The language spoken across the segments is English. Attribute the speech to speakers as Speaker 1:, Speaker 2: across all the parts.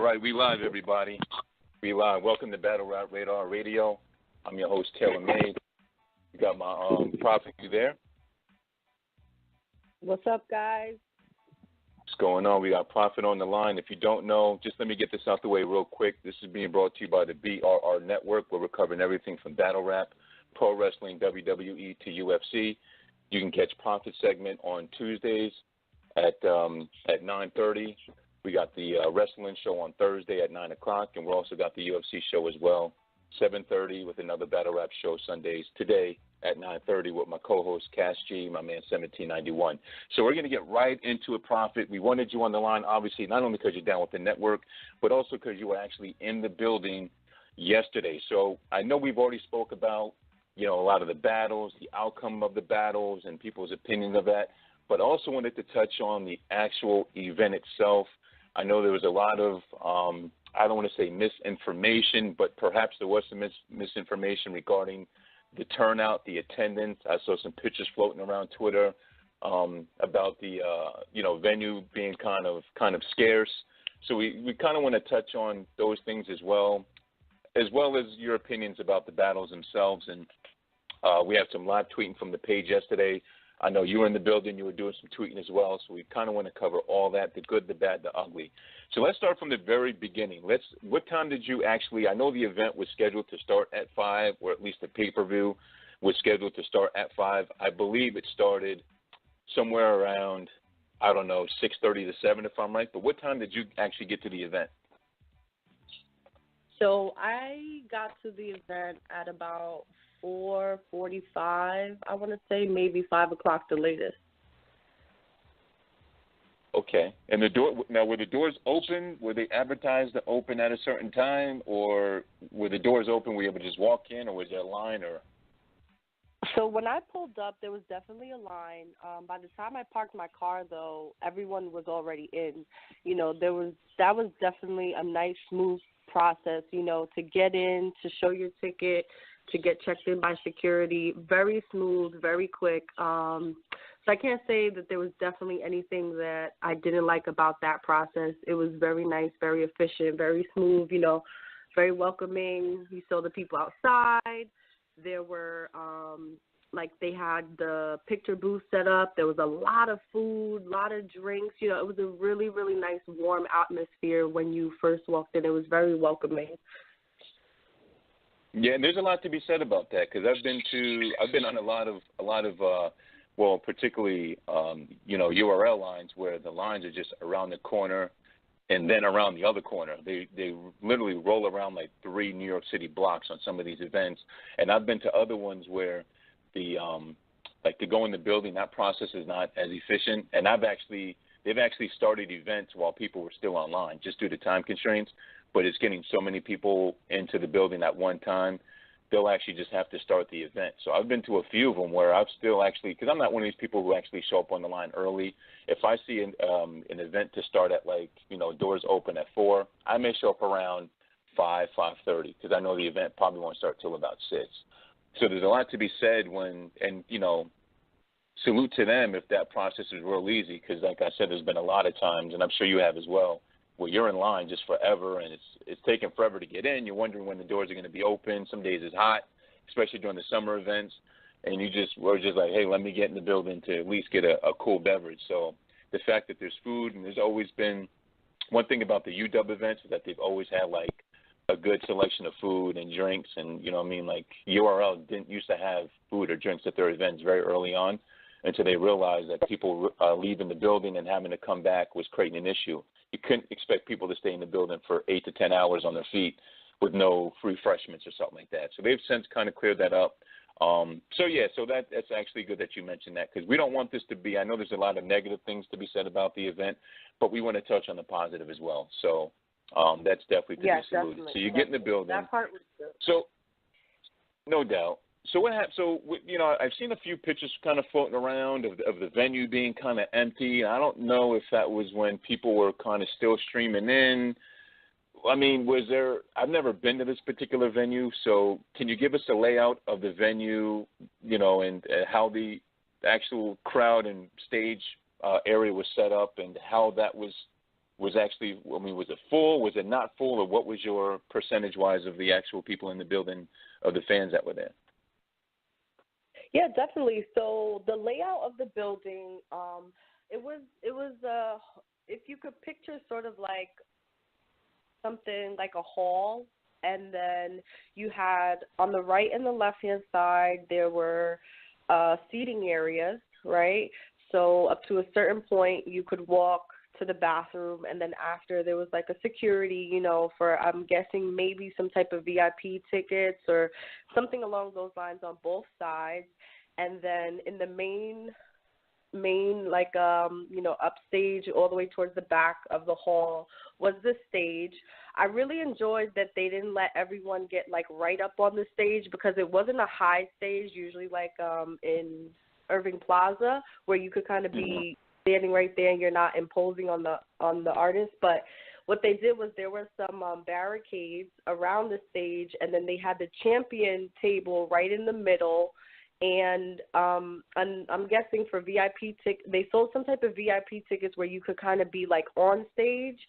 Speaker 1: right, we live, everybody. We live. Welcome to Battle Rap Radar Radio. I'm your host, Taylor Made. You got my prophet, you there?
Speaker 2: What's up, guys?
Speaker 1: What's going on? We got Prophet on the line. If you don't know, just let me get this out the way real quick. This is being brought to you by the BRR Network, where we're covering everything from battle rap, pro wrestling, WWE to UFC. You can catch Prophet segment on Tuesdays at 9:30. We got the wrestling show on Thursday at 9 o'clock, and we're also got the UFC show as well, 7:30, with another battle rap show Sundays today at 9:30 with my co-host Cass G, my man 1791. So we're going to get right into it, Prophet. We wanted you on the line, obviously, not only because you're down with the network, but also because you were actually in the building yesterday. So I know we've already spoke about, a lot of the battles, the outcome of the battles, and people's opinion of that, but also wanted to touch on the actual event itself. I know there was a lot of, I don't want to say misinformation, but perhaps there was some misinformation regarding the turnout, the attendance. I saw some pictures floating around Twitter about the, venue being kind of scarce. So we kind of want to touch on those things as well as your opinions about the battles themselves. And we have some live tweeting from the page yesterday. I know you were in the building. You were doing some tweeting as well. So we kind of want to cover all that, the good, the bad, the ugly. So let's start from the very beginning. What time did you actually – I know the event was scheduled to start at 5, or at least the pay-per-view was scheduled to start at 5. I believe it started somewhere around, 6:30 to 7 if I'm right. But what time did you actually get to the event?
Speaker 2: So I got to the event at about 4:45, I want to say, maybe 5 o'clock the latest.
Speaker 1: Okay. And were the doors open? Were they advertised to open at a certain time, or were the doors open? Were you able to just walk in, or was there a line? Or?
Speaker 2: So when I pulled up, there was definitely a line. By the time I parked my car, though, everyone was already in. That was definitely a nice, smooth process, to get in, to show your ticket, to get checked in by security. Very smooth, very quick. So I can't say that there was definitely anything that I didn't like about that process. It was very nice, very efficient, very smooth, very welcoming. You saw the people outside. There were, they had the picture booth set up. There was a lot of food, a lot of drinks. It was a really, really nice, warm atmosphere when you first walked in. It was very welcoming.
Speaker 1: Yeah, and there's a lot to be said about that, because I've been on a lot of particularly URL lines where the lines are just around the corner and then around the other corner. They literally roll around like 3 New York City blocks on some of these events. And I've been to other ones where to go in the building, that process is not as efficient. And they've actually started events while people were still online just due to time constraints. But it's getting so many people into the building at one time, they'll actually just have to start the event. So I've been to a few of them where I've still actually, because I'm not one of these people who actually show up on the line early. If I see an event to start at doors open at 4, I may show up around 5:30, because I know the event probably won't start till about 6. So there's a lot to be said salute to them if that process is real easy, because like I said, there's been a lot of times, and I'm sure you have as well, where you're in line just forever, and it's taking forever to get in. You're wondering when the doors are going to be open. Some days it's hot, especially during the summer events, and we're just like, hey, let me get in the building to at least get a cool beverage. So the fact that there's food, and there's always been one thing about the Udubb events is that they've always had a good selection of food and drinks, and URL didn't used to have food or drinks at their events very early on, until they realized that people leaving the building and having to come back was creating an issue. You couldn't expect people to stay in the building for 8 to 10 hours on their feet with no free refreshments or something like that. So they've since kind of cleared that up. So that's actually good that you mentioned that, because we don't want this to be, I know there's a lot of negative things to be said about the event, but we want to touch on the positive as well. So that's definitely to be saluted.
Speaker 2: Definitely.
Speaker 1: So you get in the building.
Speaker 2: That part was good.
Speaker 1: So, no doubt. So what happened? So, I've seen a few pictures kind of floating around of the venue being kind of empty. I don't know if that was when people were kind of still streaming in. I mean, I've never been to this particular venue, so can you give us a layout of the venue, and how the actual crowd and stage area was set up, and how that was was actually, I mean, was it full? Was it not full? Or what was your percentage-wise of the actual people in the building, of the fans that were there?
Speaker 2: Yeah, definitely. So the layout of the building, it was if you could picture sort of like something like a hall, and then you had on the right and the left-hand side there were seating areas, right? So up to a certain point you could walk to the bathroom, and then after there was like a security, you know, for I'm guessing maybe some type of VIP tickets or something along those lines on both sides. And then in the main like you know, upstage all the way towards the back of the hall was the stage. I really enjoyed that they didn't let everyone get like right up on the stage, because it wasn't a high stage usually like in Irving Plaza, where you could kind of be standing right there and you're not imposing on the artist. But what they did was there were some barricades around the stage, and then they had the champion table right in the middle. And I'm guessing for VIP they sold some type of VIP tickets where you could kind of be like on stage.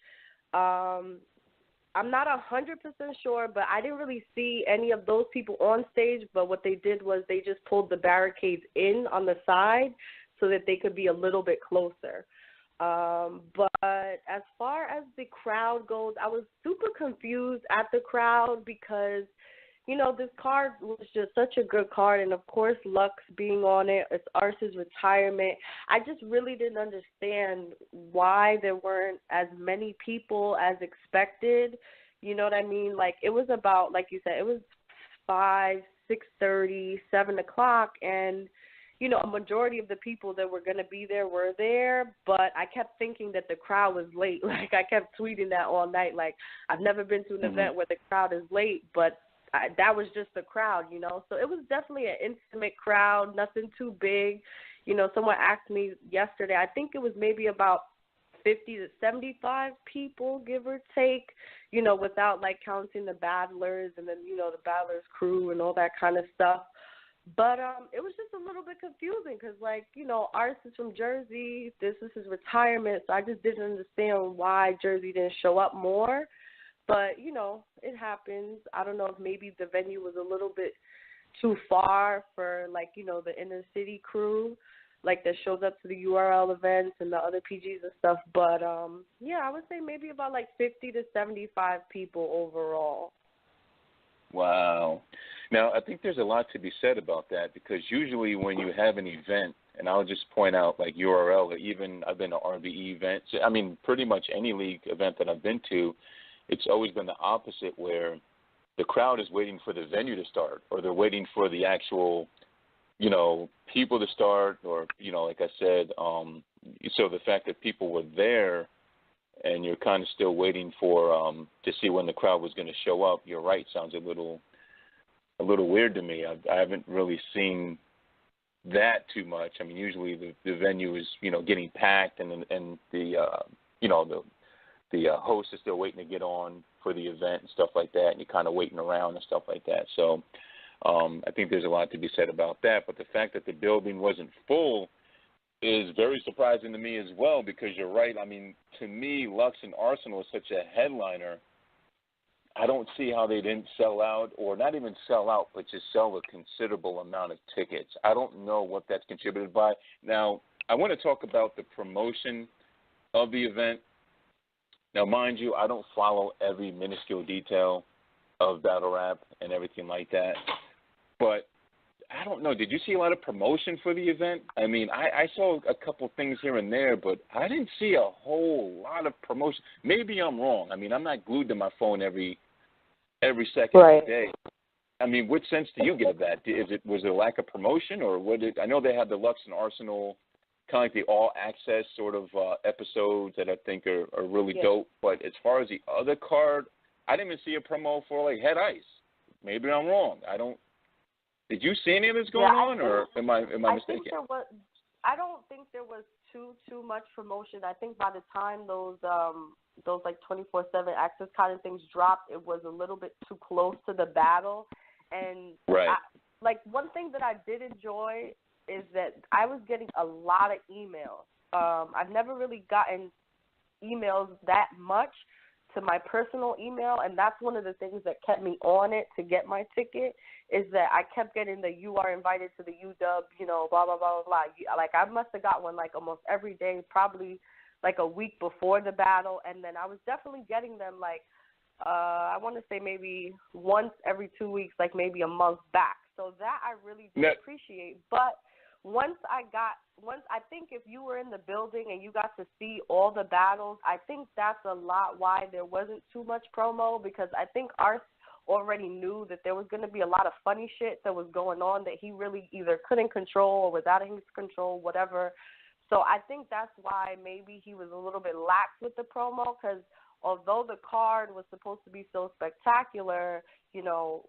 Speaker 2: I'm not 100% sure, but I didn't really see any of those people on stage. But what they did was they just pulled the barricades in on the side so that they could be a little bit closer. But as far as the crowd goes, I was super confused at the crowd because, you know, this card was just such a good card, and of course Lux being on it, it's Arce's retirement. I just really didn't understand why there weren't as many people as expected. You know what I mean? Like, it was about, like you said, it was 5, 6:30, 7 o'clock, and, you know, a majority of the people that were going to be there were there, but I kept thinking that the crowd was late. Like, I kept tweeting that all night. Like, I've never been to an event where the crowd is late, but that was just the crowd, you know. So it was definitely an intimate crowd, nothing too big. You know, someone asked me yesterday, I think it was maybe about 50 to 75 people, give or take, you know, without, like, counting the battlers and then, you know, the battlers crew and all that kind of stuff. But it was just a little bit confusing because, like, you know, Arce is from Jersey. This is his retirement, so I just didn't understand why Jersey didn't show up more. But, you know, it happens. I don't know if maybe the venue was a little bit too far for, like, you know, the inner city crew, like, that shows up to the URL events and the other PGs and stuff. But, yeah, I would say maybe about, like, 50 to 75 people overall.
Speaker 1: Wow. Now, I think there's a lot to be said about that, because usually when you have an event, and I'll just point out, like, URL, or even I've been to RBE events, I mean, pretty much any league event that I've been to, it's always been the opposite, where the crowd is waiting for the venue to start, or they're waiting for the actual, you know, people to start, or, you know, like I said, so the fact that people were there and you're kind of still waiting for to see when the crowd was going to show up, you're right, sounds a little weird to me. I haven't really seen that too much. I mean, usually the venue is, you know, getting packed, and the you know, the host is still waiting to get on for the event and stuff like that, and you're kind of waiting around and stuff like that. So I think there's a lot to be said about that. But the fact that the building wasn't full is very surprising to me as well, because you're right. I mean, to me, Lux and Arsenal is such a headliner. I don't see how they didn't sell out, or not even sell out, but just sell a considerable amount of tickets. I don't know what that's contributed by. Now, I want to talk about the promotion of the event. Now, mind you, I don't follow every minuscule detail of battle rap and everything like that, but I don't know. Did you see a lot of promotion for the event? I mean, I saw a couple things here and there, but I didn't see a whole lot of promotion. Maybe I'm wrong. I mean, I'm not glued to my phone every second of the day. I mean, what sense do you get of that? Was it a lack of promotion, or I know they had the Lux and Arsenal, kind of like the all-access sort of episodes that I think are really dope. But as far as the other card, I didn't even see a promo for, like, Head Ice. Maybe I'm wrong. Did you see any of this going on, or am I mistaken?
Speaker 2: I don't think there was too much promotion. I think by the time those like 24/7 access kind of things dropped, it was a little bit too close to the battle. And like, one thing that I did enjoy is that I was getting a lot of emails. I've never really gotten emails that much to my personal email, and that's one of the things that kept me on it to get my ticket, is that I kept getting the "you are invited to the Udubb," blah, blah, blah, blah, blah. Like, I must have got one, like, almost every day, probably, like, a week before the battle, and then I was definitely getting them, like, I want to say maybe once every 2 weeks, like maybe a month back. So that I really did appreciate. But once I think if you were in the building and you got to see all the battles, I think that's a lot why there wasn't too much promo, because I think Ars already knew that there was going to be a lot of funny shit that was going on that he really either couldn't control or was out of his control, whatever. So I think that's why maybe he was a little bit lax with the promo, because although the card was supposed to be so spectacular,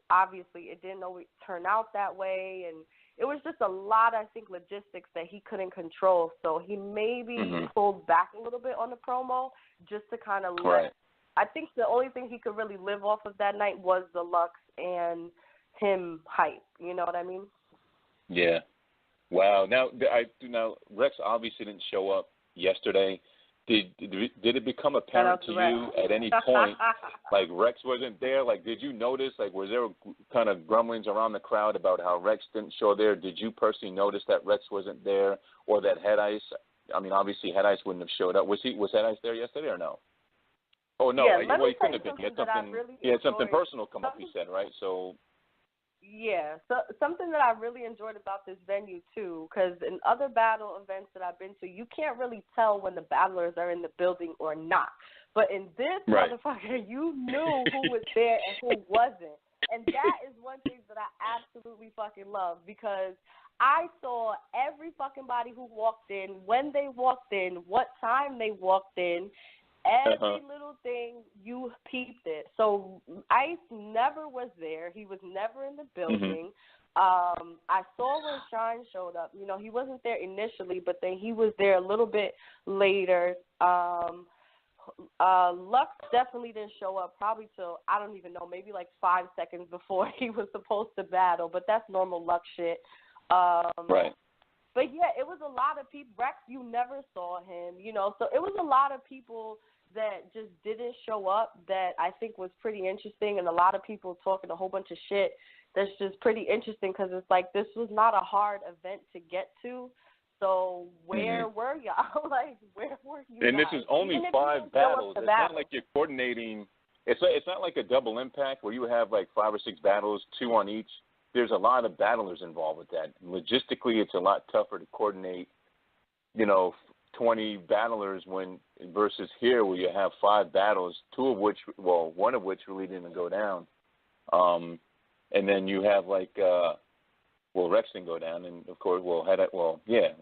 Speaker 2: obviously it didn't always turn out that way, and it was just a lot, I think, logistics that he couldn't control. So he maybe pulled back a little bit on the promo just to kind of let. I think the only thing he could really live off of that night was the Lux and him hype. You know what I mean?
Speaker 1: Yeah. Wow. Now Rex obviously didn't show up yesterday. Did it become apparent to you at any point, like Rex wasn't there? Like, did you notice, like, was there kind of grumblings around the crowd about how Rex didn't show there? Did you personally notice that Rex wasn't there, or that Head Ice? I mean, obviously Head Ice wouldn't have showed up. Was Head Ice there yesterday or no? Oh no,
Speaker 2: yeah,
Speaker 1: well he couldn't have been. He had something personal come up. He said, right? So.
Speaker 2: Yeah, so something that I really enjoyed about this venue, too, because in other battle events that I've been to, you can't really tell when the battlers are in the building or not. But in this motherfucker, you knew who was there and who wasn't. And that is one thing that I absolutely fucking love, because I saw every fucking body who walked in, when they walked in, what time they walked in. Every little thing, you peeped it. So Ice never was there. He was never in the building. I saw when Shine showed up. He wasn't there initially, but then he was there a little bit later. Lux definitely didn't show up probably till, I don't even know, maybe like 5 seconds before he was supposed to battle, but that's normal Lux shit.
Speaker 1: Right.
Speaker 2: But, yeah, it was a lot of people. Rex, you never saw him, so it was a lot of people that just didn't show up that I think was pretty interesting, and a lot of people talking a whole bunch of shit that's just pretty interesting, because it's like this was not a hard event to get to. So where were y'all? Like, where were you
Speaker 1: And
Speaker 2: guys?
Speaker 1: This is only 5 battles. It's not like you're coordinating. It's not like a double impact where you have like 5 or 6 battles, 2 on each. There's a lot of battlers involved with that. Logistically, it's a lot tougher to coordinate, 20 battlers versus here where you have 5 battles, one of which really didn't go down. And then you have like, Rex didn't go down, and of course,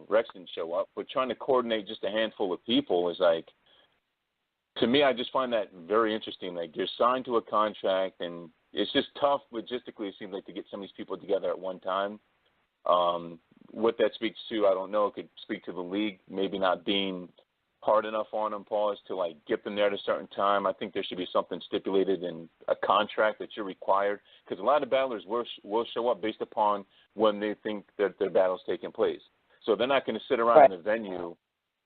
Speaker 1: Rex didn't show up. But trying to coordinate just a handful of people is like, to me, I just find that very interesting. Like, you're signed to a contract, and it's just tough logistically, it seems like, to get some of these people together at one time. What that speaks to, I don't know. It could speak to the league maybe not being hard enough on them, Paul, to like get them there at a certain time. I think there should be something stipulated in a contract that you're required, because a lot of battlers will show up based upon when they think that their battle's taking place. So they're not going to sit around in the venue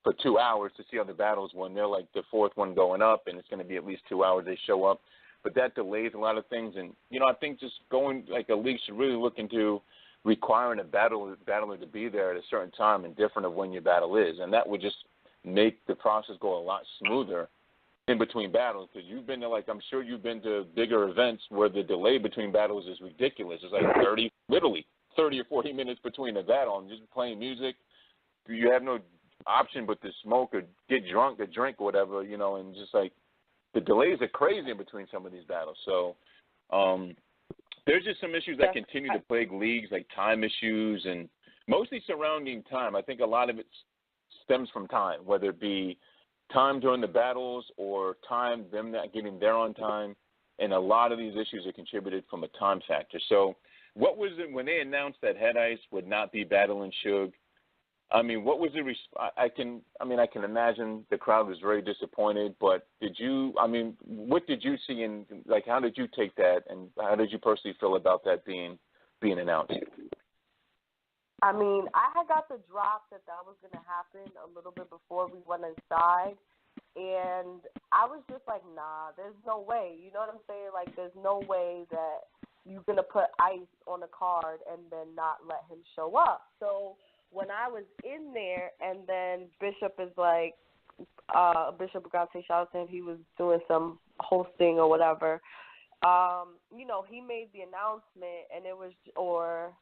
Speaker 1: for 2 hours to see other battles when they're like the 4th one going up, and it's going to be at least 2 hours they show up. But that delays a lot of things, and I think just going like a league should really look into requiring a battler to be there at a certain time and different of when your battle is. And that would just make the process go a lot smoother in between battles, because you've been to, like, I'm sure you've been to bigger events where the delay between battles is ridiculous. It's like 30 or 40 minutes between a battle, and just playing music. You have no option but to smoke or get drunk or drink or whatever, and just like the delays are crazy in between some of these battles. So, there's just some issues that continue to plague leagues, like time issues, and mostly surrounding time. I think a lot of it stems from time, whether it be time during the battles or them not getting there on time. And a lot of these issues are contributed from a time factor. So what was it when they announced that Head Ice would not be battling Suge? I mean, what was the I can imagine the crowd was very disappointed, but what did you see, and like, how did you take that, and how did you personally feel about that being announced?
Speaker 2: I mean, I had got the drop that was going to happen a little bit before we went inside, And I was just like, nah, there's no way. You know what I'm saying? Like, there's no way that you're going to put ice on a card and then not let him show up. So when I was in there and then Bishop is like, Bishop Gante, shout out to him, he was doing some hosting or whatever. You know, he made the announcement and it was, or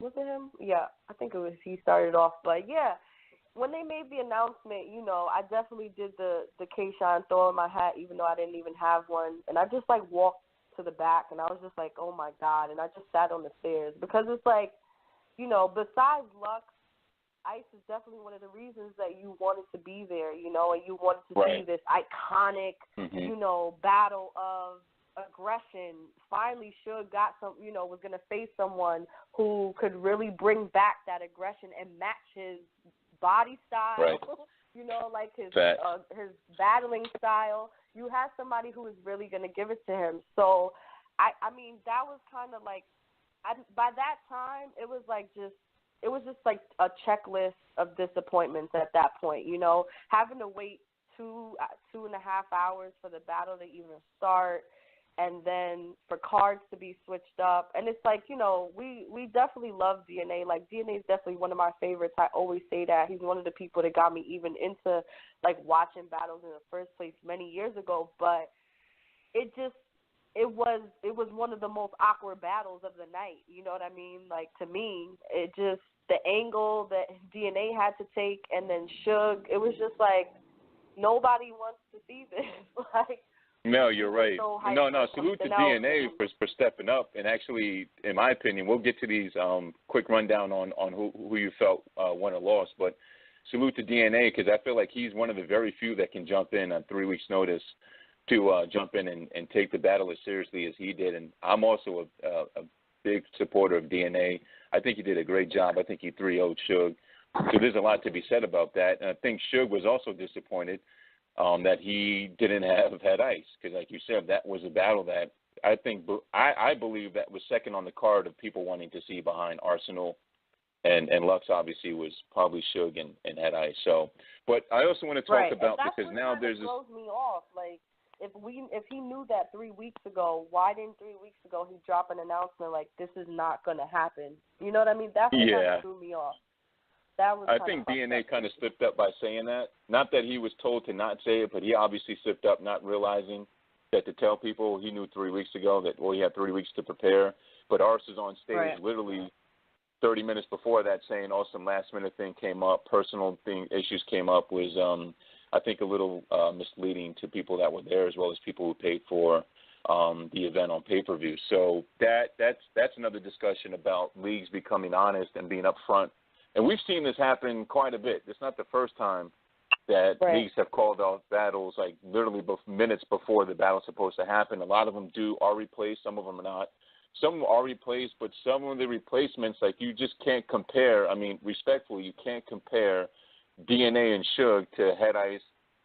Speaker 2: was it him? Yeah, I think it was, he started off. But yeah, when they made the announcement, you know, I definitely did the K-Shine throw in my hat, even though I didn't even have one. And I just, like, walked to the back, and I was just like, oh, my God. And I just sat on the stairs because it's like, you know, besides Lux, Ice is definitely one of the reasons that you wanted to be there, you know, and you wanted to see this iconic, you know, battle of aggression. Finally, Suge got some, you know, was going to face someone who could really bring back that aggression and match his body style, you know, like his battling style. You have somebody who is really going to give it to him. So, I mean, that was kind of like, by that time, it was just like a checklist of disappointments at that point, you know, having to wait 2.5 hours for the battle to even start, and then for cards to be switched up. And it's like, you know, we definitely love DNA. Like, DNA is definitely one of my favorites. I always say that. He's one of the people that got me even into, like, watching battles in the first place many years ago. But it was one of the most awkward battles of the night. You know what I mean? Like, to me, it just, the angle that DNA had to take, and then Suge, it was just like, nobody wants to see this. Like,
Speaker 1: no, you're right.
Speaker 2: So
Speaker 1: no, salute to DNA for stepping up. And actually, in my opinion, we'll get to these quick rundown on who you felt won or lost. But salute to DNA, because I feel like he's one of the very few that can jump in on 3 weeks' notice to jump in and take the battle as seriously as he did. And I'm also a big supporter of DNA. I think he did a great job. I think he 3-0'd Suge. So there's a lot to be said about that. And I think Suge was also disappointed that he didn't have Head Ice, because, like you said, that was a battle that I believe that was second on the card of people wanting to see behind Arsenal, and Lux obviously was probably Suge and Head Ice. So, but I also want to talk about, because now there's this.
Speaker 2: Blows me off. Like, if he knew that 3 weeks ago, why didn't 3 weeks ago he drop an announcement like, this is not going to happen? You know what I mean? That's what kind of threw me off. I
Speaker 1: think DNA kind of slipped up by saying that. Not that he was told to not say it, but he obviously slipped up, not realizing that to tell people he knew 3 weeks ago that, well, he had 3 weeks to prepare. But Ars is on stage literally 30 minutes before that saying, oh, some last-minute thing came up, issues came up, was, I think, a little misleading to people that were there, as well as people who paid for the event on pay-per-view. So that's another discussion about leagues becoming honest and being upfront. And we've seen this happen quite a bit. It's not the first time that leagues have called off battles, like literally minutes before the battle's supposed to happen. A lot of them are replaced. Some of them are not. Some of them are replaced, but some of the replacements, like, you just can't compare. I mean, respectfully, you can't compare DNA and Suge to Head Ice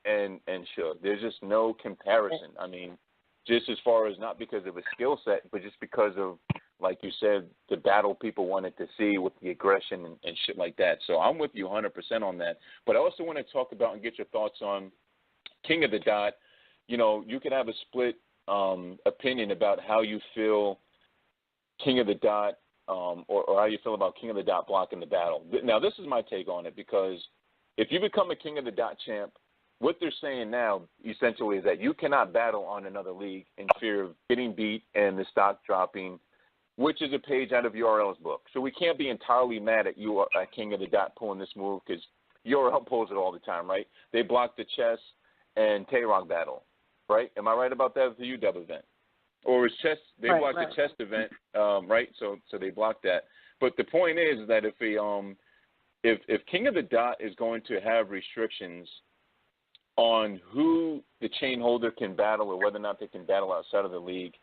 Speaker 1: and Suge. There's just no comparison. I mean, just as far as not because of a skill set, but just because of, like you said, the battle people wanted to see with the aggression and shit like that. So I'm with you 100% on that. But I also want to talk about and get your thoughts on King of the Dot. You know, you could have a split opinion about how you feel King of the Dot or how you feel about King of the Dot blocking the battle. Now, this is my take on it, because if you become a King of the Dot champ, what they're saying now essentially is that you cannot battle on another league in fear of getting beat and the stock dropping, which is a page out of URL's book. So we can't be entirely mad at you, King of the Dot, pulling this move, because URL pulls it all the time, right? They blocked the chess and Tay-Rock battle, right? Am I right about that with the Udubb event? Or is chess, they blocked the chess event, right? So they blocked that. But the point is that if King of the Dot is going to have restrictions on who the chain holder can battle or whether or not they can battle outside of the league,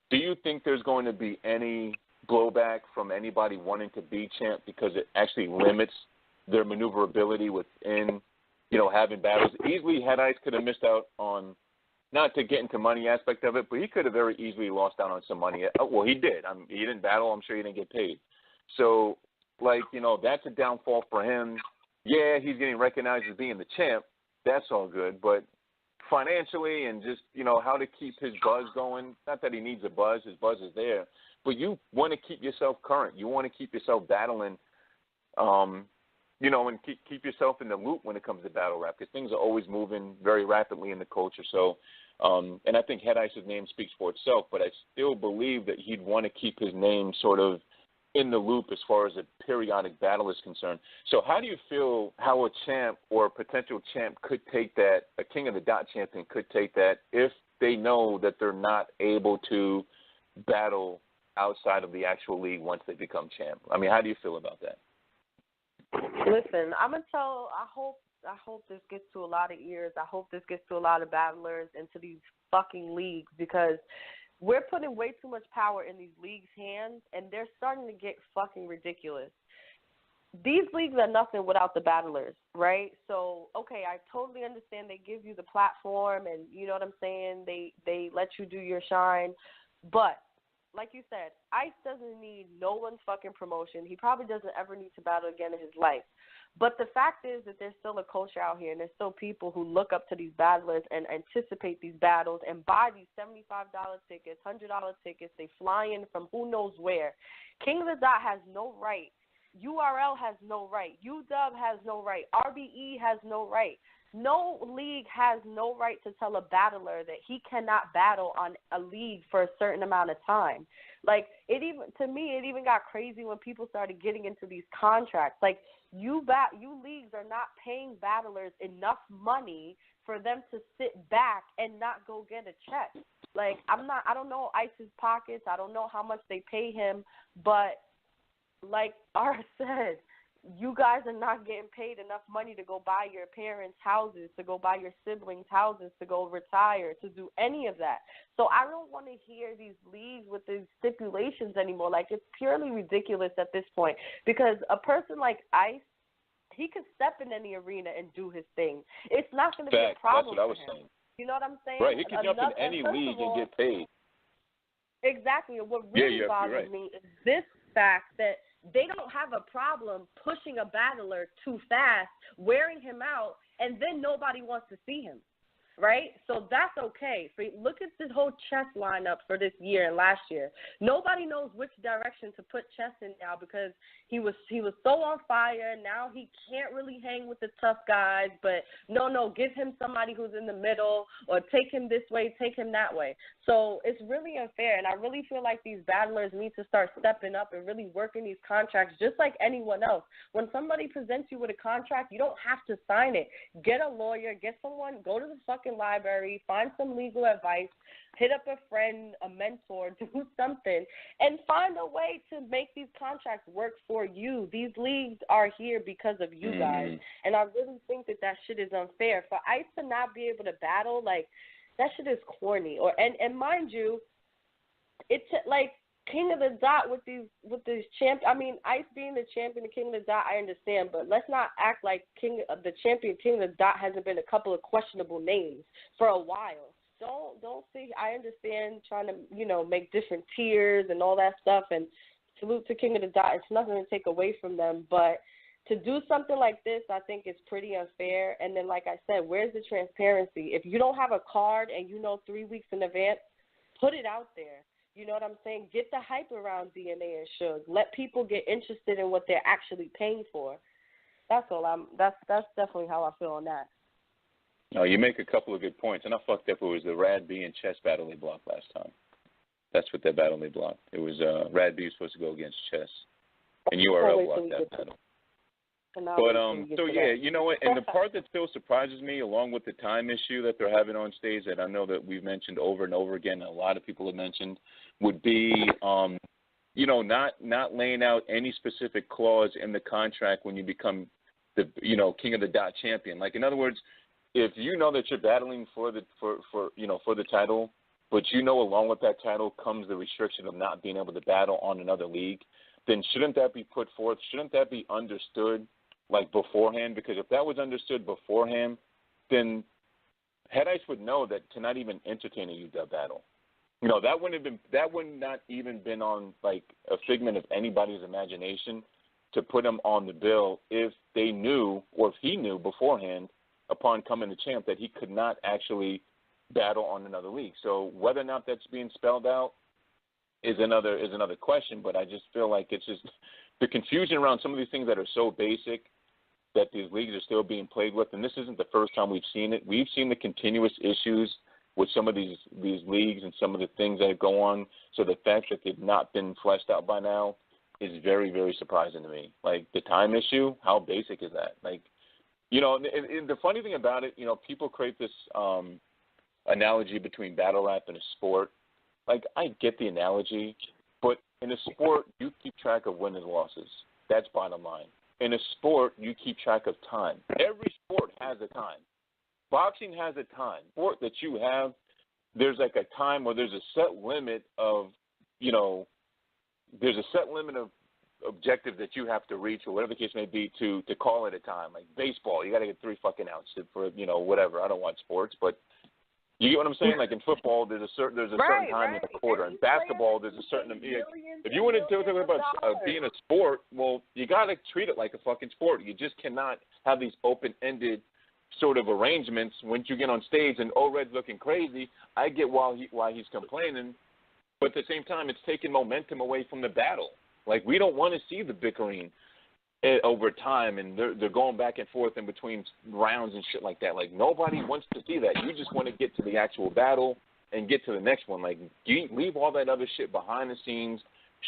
Speaker 1: do you think there's going to be any blowback from anybody wanting to be champ, because it actually limits their maneuverability within, you know, having battles? Easily, Head Ice could have missed out on, not to get into money aspect of it, but he could have very easily lost out on some money. Well, he did. He didn't battle. I'm sure he didn't get paid. So, like, you know, that's a downfall for him. Yeah, he's getting recognized as being the champ, that's all good. But financially and just, you know, how to keep his buzz going, not that he needs a buzz, his buzz is there, but you want to keep yourself current. You want to keep yourself battling, you know, and keep yourself in the loop when it comes to battle rap, because things are always moving very rapidly in the culture. So, and I think Head Ice's name speaks for itself, but I still believe that he'd want to keep his name sort of in the loop as far as a periodic battle is concerned. So how do you feel how a champ or a potential champ could take that, a King of the Dot champion could take that if they know that they're not able to battle outside of the actual league once they become champ? I mean, how do you feel about that?
Speaker 2: Listen, I'm going to tell, I hope this gets to a lot of ears. I hope this gets to a lot of battlers into these fucking leagues, because we're putting way too much power in these leagues' hands, and they're starting to get fucking ridiculous. These leagues are nothing without the battlers, right? So, okay, I totally understand they give you the platform, and you know what I'm saying? They let you do your shine. But, like you said, Ice doesn't need no one's fucking promotion. He probably doesn't ever need to battle again in his life. But the fact is that there's still a culture out here, and there's still people who look up to these battlers and anticipate these battles and buy these $75 tickets, $100 tickets. They fly in from who knows where. King of the Dot has no right. URL has no right. Udubb has no right. RBE has no right. No league has no right to tell a battler that he cannot battle on a league for a certain amount of time. Like, to me, it even got crazy when people started getting into these contracts. Like, you leagues are not paying battlers enough money for them to sit back and not go get a check. Like, I don't know Ice's pockets. I don't know how much they pay him, but like R said, you guys are not getting paid enough money to go buy your parents' houses, to go buy your siblings' houses, to go retire, to do any of that. So I don't want to hear these leagues with these stipulations anymore. Like, it's purely ridiculous at this point, because a person like Ice, he could step in any arena and do his thing. It's not going to be a problem
Speaker 1: That's what I was
Speaker 2: for him.
Speaker 1: saying.
Speaker 2: You know what I'm saying?
Speaker 1: Right, he could jump in any league and get paid.
Speaker 2: Exactly. What really bothers me is this fact that they don't have a problem pushing a battler too fast, wearing him out, and then nobody wants to see him, right? So that's okay. So look at this whole chess lineup for this year and last year. Nobody knows which direction to put chess in now, because he was so on fire. Now he can't really hang with the tough guys, but no, give him somebody who's in the middle, or take him this way, take him that way. So it's really unfair, and I really feel like these battlers need to start stepping up and really working these contracts just like anyone else. When somebody presents you with a contract, you don't have to sign it. Get a lawyer, get someone, go to the fucking library, find some legal advice, hit up a friend, a mentor, do something, and find a way to make these contracts work for you. These leagues are here because of you guys, and I really think that shit is unfair. For Ice to not be able to battle, like, that shit is corny. And mind you, it's like King of the Dot with these champ. I mean, Ice being the champion of King of the Dot, I understand, but let's not act like the champion King of the Dot hasn't been a couple of questionable names for a while. Don't see. I understand trying to, you know, make different tiers and all that stuff, and salute to King of the Dot. It's nothing to take away from them, but to do something like this, I think it's pretty unfair. And then, like I said, where's the transparency? If you don't have a card and you know 3 weeks in advance, put it out there. You know what I'm saying? Get the hype around DNA and Suge. Let people get interested in what they're actually paying for. That's all. That's definitely how I feel on that.
Speaker 1: No, you make a couple of good points, and I fucked up. It was the Rad B and Chess battle they blocked last time. That's what that battle they blocked. It was Rad B was supposed to go against Chess, and URL blocked that battle. But so yeah, you know what? And the part that still surprises me, along with the time issue that they're having on stage, that I know that we've mentioned over and over again, and a lot of people have mentioned, would be, you know, not laying out any specific clause in the contract when you become the, you know, King of the Dot champion. Like, in other words, if you know that you're battling for the title, but you know along with that title comes the restriction of not being able to battle on another league, then shouldn't that be put forth? Shouldn't that be understood, like, beforehand? Because if that was understood beforehand, then Head Ice would know that to not even entertain a UW battle. You know, that would not even been on, like, a figment of anybody's imagination to put him on the bill if they knew, or if he knew beforehand, upon coming to champ that he could not actually battle on another league. So whether or not that's being spelled out is another question. But I just feel like it's just the confusion around some of these things that are so basic that these leagues are still being played with. And this isn't the first time we've seen it. We've seen the continuous issues with some of these leagues and some of the things that go on. So the fact that they've not been fleshed out by now is very, very surprising to me. Like the time issue, how basic is that? Like, you know, and the funny thing about it, you know, people create this analogy between battle rap and a sport. Like, I get the analogy, but in a sport, you keep track of wins and losses. That's bottom line. In a sport, you keep track of time. Every sport has a time. Boxing has a time. Sport that you have, there's like a time where there's a set limit of, you know, there's a set limit of objective that you have to reach or whatever the case may be to call it a time. Like baseball, you got to get 3 fucking outs for, you know, whatever. I don't watch sports, but you get what I'm saying? Like in football, there's a certain time in the quarter. In basketball, there's a certain. If you want to talk about being a sport, well, you got to treat it like a fucking sport. You just cannot have these open-ended sort of arrangements. Once you get on stage and Red's looking crazy, I get why he's complaining, but at the same time, it's taking momentum away from the battle. Like we don't want to see the bickering over time, and they're going back and forth in between rounds and shit like that. Like, nobody wants to see that. You just want to get to the actual battle and get to the next one. Like, you leave all that other shit behind the scenes,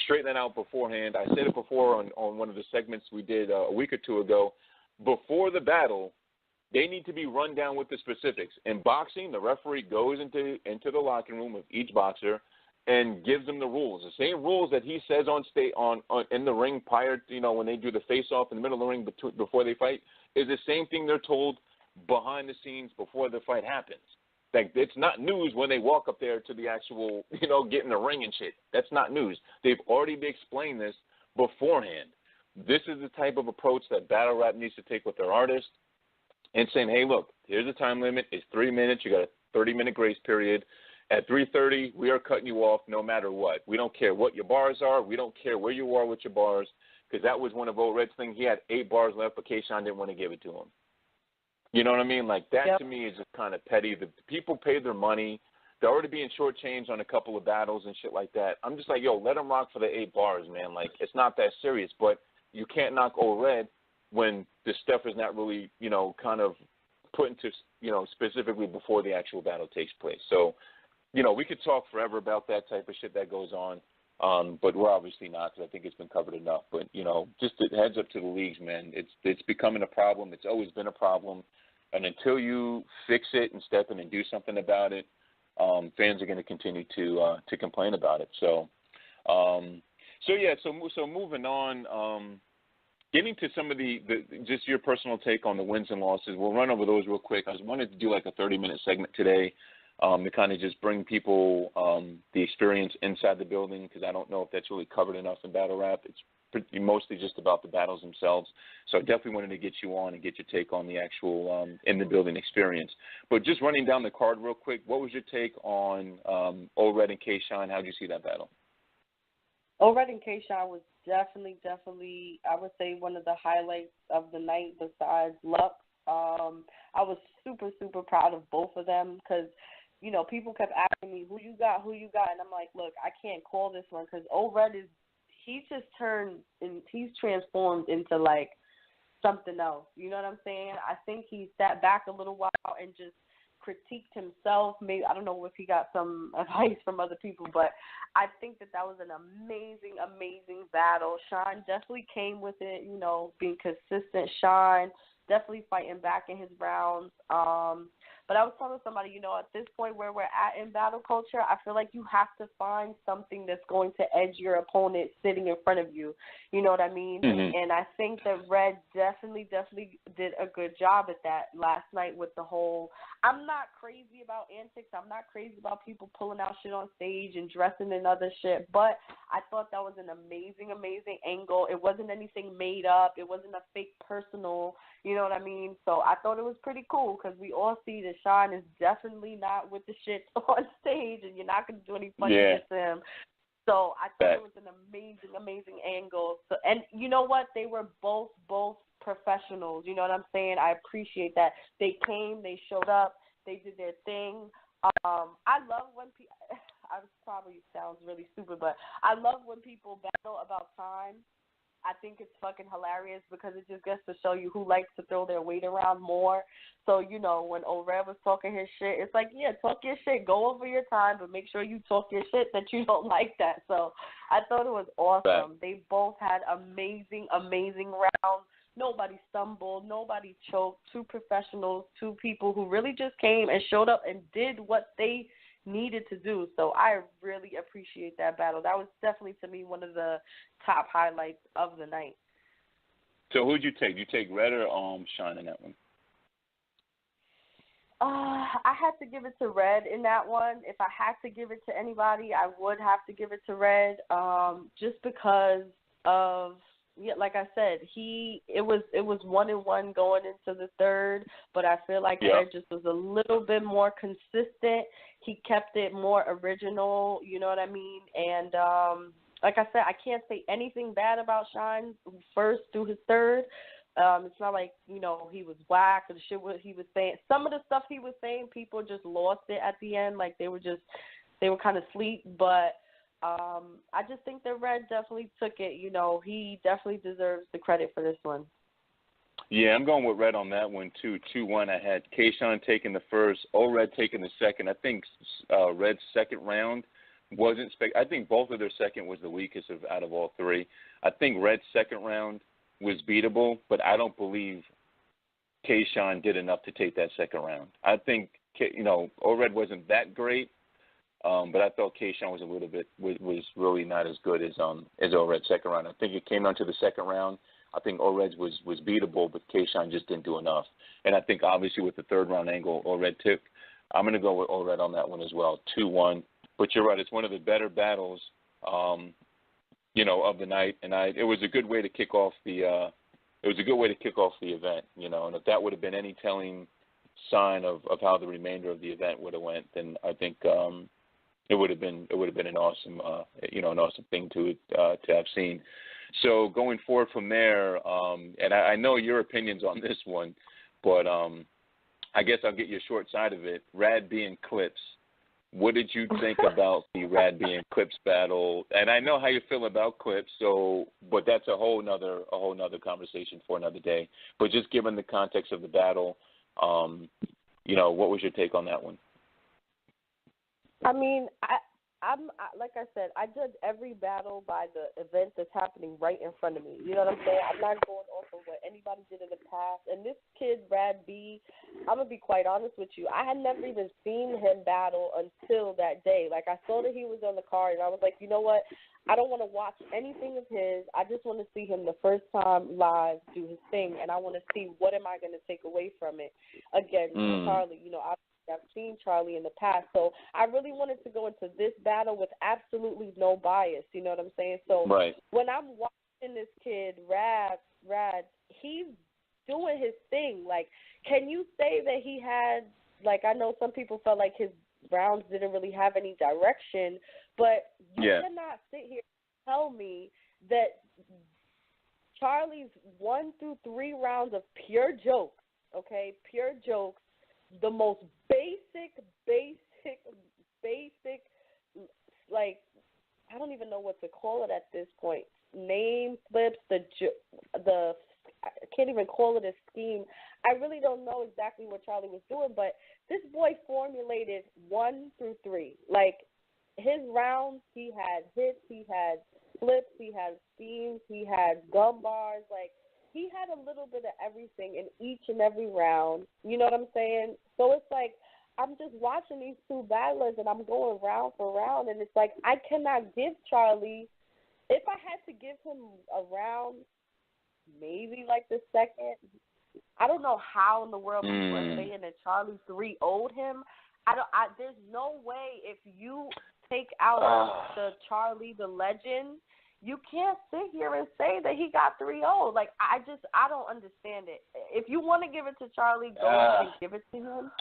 Speaker 1: straighten that out beforehand. I said it before on one of the segments we did a week or two ago. Before the battle, they need to be run down with the specifics. In boxing, the referee goes into the locker room of each boxer and gives them the rules, the same rules that he says on in the ring prior to, you know, when they do the face-off in the middle of the ring before they fight, is the same thing they're told behind the scenes before the fight happens. Like, it's not news when they walk up there to the actual, you know, get in the ring and shit. That's not news. They've already explained this beforehand. This is the type of approach that battle rap needs to take with their artists and saying, hey, look, here's the time limit. It's 3 minutes. You got a 30-minute grace period. At 3:30, we are cutting you off no matter what. We don't care what your bars are. We don't care where you are with your bars, because that was one of Red's things. He had 8 bars left, but K-Shine didn't want to give it to him. You know what I mean? Like, that to me is just kind of petty. The people paid their money. They're already being shortchanged on a couple of battles and shit like that. I'm just like, yo, let them rock for the 8 bars, man. Like, it's not that serious, but you can't knock Red when the stuff is not really, you know, kind of put into, you know, specifically before the actual battle takes place. So, you know, we could talk forever about that type of shit that goes on, but we're obviously not, because I think it's been covered enough. But, you know, just a heads up to the leagues, man. It's becoming a problem. It's always been a problem. And until you fix it and step in and do something about it, fans are going to continue to complain about it. So moving on, getting to some of the just your personal take on the wins and losses. We'll run over those real quick. I was wanted to do like a 30-minute segment today. To kind of just bring people the experience inside the building, because I don't know if that's really covered enough in battle rap. It's mostly just about the battles themselves. So I definitely wanted to get you on and get your take on the actual in-the-building experience. But just running down the card real quick, what was your take on Red and K-Shine? How did you see that battle?
Speaker 2: Red and K-Shine was definitely, I would say, one of the highlights of the night besides Luck. I was super, super proud of both of them because, you know, people kept asking me, who you got? And I'm like, look, I can't call this one because Red he's just he's transformed into, like, something else. You know what I'm saying? I think he sat back a little while and just critiqued himself. Maybe, I don't know if he got some advice from other people, but I think that was an amazing, amazing battle. Shine definitely came with it, you know, being consistent. Shine definitely fighting back in his rounds. But I was telling somebody, you know, at this point where we're at in battle culture, I feel like you have to find something that's going to edge your opponent sitting in front of you. You know what I mean? Mm-hmm. And I think that Red definitely did a good job at that last night with the whole, I'm not crazy about antics. I'm not crazy about people pulling out shit on stage and dressing in other shit. But I thought that was an amazing, amazing angle. It wasn't anything made up. It wasn't a fake personal, you know what I mean? So I thought it was pretty cool because we all see that Sean is definitely not with the shit on stage, and you're not going to do any funny shit to him. So I thought it was an amazing, amazing angle. So, and you know what? They were both professionals. You know what I'm saying? I appreciate that. They came, they showed up, they did their thing. I love when people, I probably sounds really stupid, but I love when people battle about time. I think it's fucking hilarious because it just gets to show you who likes to throw their weight around more. So, you know, when O'Red was talking his shit, it's like, yeah, talk your shit, go over your time, but make sure you talk your shit that you don't like that. So I thought it was awesome.
Speaker 1: Right.
Speaker 2: They both had amazing rounds. Nobody stumbled, nobody choked. Two professionals, two people who really just came and showed up and did what they needed to do. So I really appreciate that battle. That was definitely, to me, one of the top highlights of the night.
Speaker 1: So who'd you take? You take Red or Shine in that one?
Speaker 2: I had to give it to Red in that one. If I had to give it to anybody, I would have to give it to Red, just because of, yeah, like I said, it was 1-1 going into the third, but I feel like Red just was a little bit more consistent. He kept it more original, you know what I mean? And like I said, I can't say anything bad about Shine first through his third. It's not like, you know, he was whack or the shit what he was saying. Some of the stuff he was saying, people just lost it at the end, like they were kind of asleep, but I just think that Red definitely took it. You know, he definitely deserves the credit for this one.
Speaker 1: Yeah, I'm going with Red on that one, too. 2-1. I had Kayshawn taking the first, Red taking the second. I think Red's second round wasn't I think both of their second was the weakest out of all three. I think Red's second round was beatable, but I don't believe Kayshawn did enough to take that second round. I think, you know, Red wasn't that great. But I thought Kayshawn was a little bit was really not as good as O'Red's second round. I think it came down to the second round. I think O'Red's was beatable, but Kayshawn just didn't do enough. And I think obviously with the third round angle O'Red took, I'm going to go with O'Red on that one as well, 2-1. But you're right, it's one of the better battles, you know, of the night. And it was a good way to kick off the event, you know. And if that would have been any telling sign of how the remainder of the event would have went, then I think. It would have been an awesome, an awesome thing to have seen. So going forward from there, and I know your opinions on this one, but I guess I'll get your short side of it. Rad B and Clips. What did you think about the Rad B and Clips battle? And I know how you feel about Clips, but that's a whole nother conversation for another day. But just given the context of the battle, what was your take on that one?
Speaker 2: I mean, I'm like I said, I judge every battle by the event that's happening right in front of me. You know what I'm saying? I'm not going off of what anybody did in the past. And this kid, Rad B, I'm going to be quite honest with you. I had never even seen him battle until that day. Like, I saw that he was on the card, and I was like, you know what? I don't want to watch anything of his. I just want to see him the first time live do his thing, and I want to see what am I going to take away from it. Again, Charlie, you know, I've seen Charlie in the past, so I really wanted to go into this battle with absolutely no bias, you know what I'm saying? So when I'm watching this kid, Rad, he's doing his thing. Like, can you say that he had, like, I know some people felt like his rounds didn't really have any direction, but you cannot sit here and tell me that Charlie's 1 through 3 rounds of pure jokes, okay, pure jokes, the most basic, like, I don't even know what to call it at this point. Name flips, I can't even call it a scheme. I really don't know exactly what Charlie was doing, but this boy formulated 1 through 3. Like, his rounds, he had hits, he had flips, he had schemes, he had gum bars, like, he had a little bit of everything in each and every round. You know what I'm saying? So it's like I'm just watching these two battlers, and I'm going round for round, and it's like I cannot give Charlie – if I had to give him a round, maybe like the second, I don't know how in the world people are saying that Charlie 3-0'd him. There's no way if you take out the Charlie, the legend – you can't sit here and say that he got 3-0. Like, I don't understand it. If you want to give it to Charlie, go ahead and give it to him.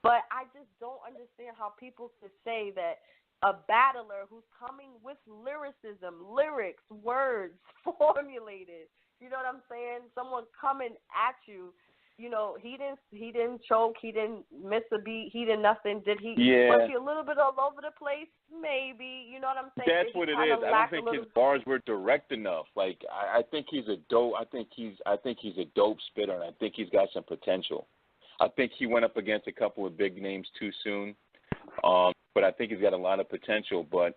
Speaker 2: But I just don't understand how people could say that a battler who's coming with lyricism, lyrics, words, formulated, You know what I'm saying? Someone coming at you. You know, he didn't choke, he didn't miss a beat, he did nothing. Did he?
Speaker 1: Yeah.
Speaker 2: Was he a little bit all over the place? Maybe. You know what I'm saying?
Speaker 1: That's what it is. I don't think his bars were direct enough. Like I think he's a dope. I think he's a dope spitter, and I think he's got some potential. I think he went up against a couple of big names too soon, but I think he's got a lot of potential. But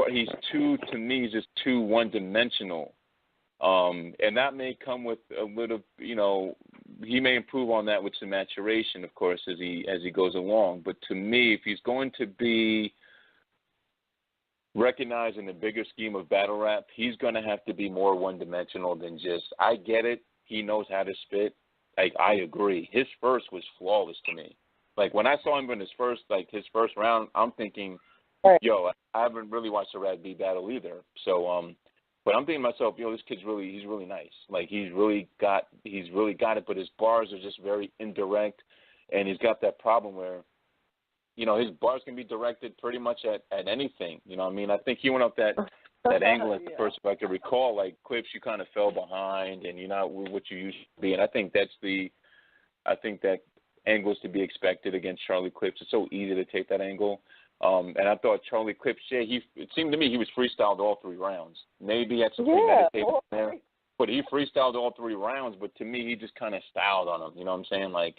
Speaker 1: he's to me, he's just too one-dimensional. And that may come with a little, he may improve on that with some maturation, of course, as he goes along. But to me, if he's going to be recognized in the bigger scheme of battle rap, he's going to have to be more one-dimensional than just, I get it, he knows how to spit. Like, I agree. His first was flawless to me. Like, when I saw him in his first round, I'm thinking, yo, I haven't really watched a Rad B battle either. So, but I'm thinking to myself, this kid's he's really nice. Like, he's really got it, but his bars are just very indirect, and he's got that problem where, his bars can be directed pretty much at anything. You know what I mean? I think he went up that angle at the first, if I could recall, like, Clips, you kind of fell behind, and you're not what you used to be. And I think that angle is to be expected against Charlie Clips. It's so easy to take that angle. And I thought Charlie Clips, it seemed to me he was freestyled all 3 rounds. Maybe that's premeditated there, but he freestyled all 3 rounds. But to me, he just kind of styled on him. You know what I'm saying? Like,